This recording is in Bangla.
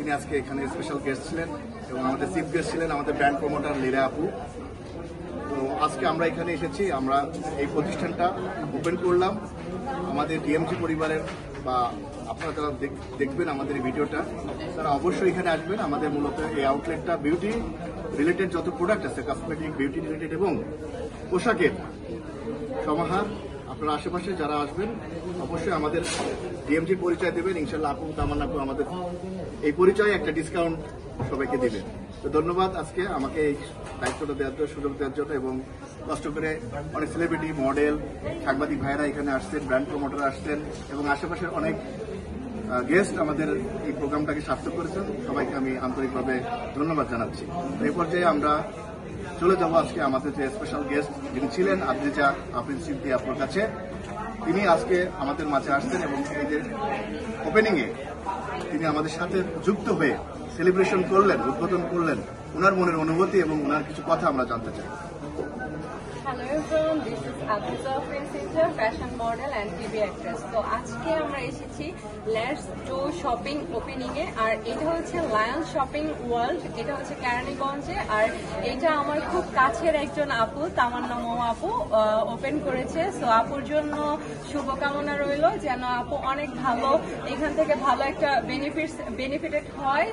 তিনি আজকে এখানে স্পেশাল গেস্ট ছিলেন এবং আমাদের চিফ গেস্ট ছিলেন আমাদের ব্র্যান্ড প্রমোটার লীরা আপু। তো আজকে আমরা এখানে এসেছি, আমরা এই প্রতিষ্ঠানটা ওপেন করলাম আমাদের ডিএমজি পরিবারের, বা আপনারা যারা দেখবেন আমাদের এই ভিডিওটা তারা অবশ্যই এখানে আসবেন। আমাদের মূলত এই আউটলেটটা বিউটি রিলেটেড যত প্রোডাক্ট আছে, কসমেটিক, বিউটি রিলেটেড এবং পোশাকের সমাহার। আপনারা আশেপাশে যারা আসবেন অবশ্যই আমাদের ডিএমজি পরিচয় দেবেন, ইনশাল্লাহ আপু তামান্না আপু আমাদের এই পরিচয়ে একটা ডিসকাউন্ট সবাইকে দেবেন। তো ধন্যবাদ আজকে আমাকে এই দায়িত্বটা দেওয়ার জন্য, সুযোগ দেওয়ার জন্য, এবং কষ্ট করে অনেক সেলিব্রিটি, মডেল, সাংবাদিক ভাইয়েরা এখানে আসছেন, ব্র্যান্ড প্রমোটার আসছেন এবং আশেপাশের অনেক গেস্ট আমাদের এই প্রোগ্রামটাকে সার্থক করেছেন। সবাইকে আমি আন্তরিকভাবে ধন্যবাদ জানাচ্ছি। এই পর্যায়ে আমরা চলে যাব আজকে আমাদের যে স্পেশাল গেস্ট যিনি ছিলেন আদ্রিজা আফরিন সিদ্দি আপনার কাছে। তিনি আজকে আমাদের মাঝে আসছেন এবং এই যে ওপেনিংয়ে তিনি আমাদের সাথে যুক্ত হয়ে সেলিব্রেশন করলেন, উদ্বোধন করলেন। ওনার মনের অনুভূতি এবং ওনার কিছু কথা আমরা জানতে চাই। Hello everyone, this is Adriza Afrin Siddi, fashion model and TV actress. তো আজকে আমরা এসেছি লেটস ডু শপিং ওপেনিং এ, আর এটা হচ্ছে লায়ন শপিং ওয়ার্ল্ড, এটা হচ্ছে কেরানীগঞ্জে। আর এটা আমার খুব কাছের একজন আপু, তামান্না আপু ওপেন করেছে। সো আপুর জন্য শুভকামনা রইল যেন আপু অনেক ভালো এখান থেকে ভালো একটা বেনিফিটেড হয়।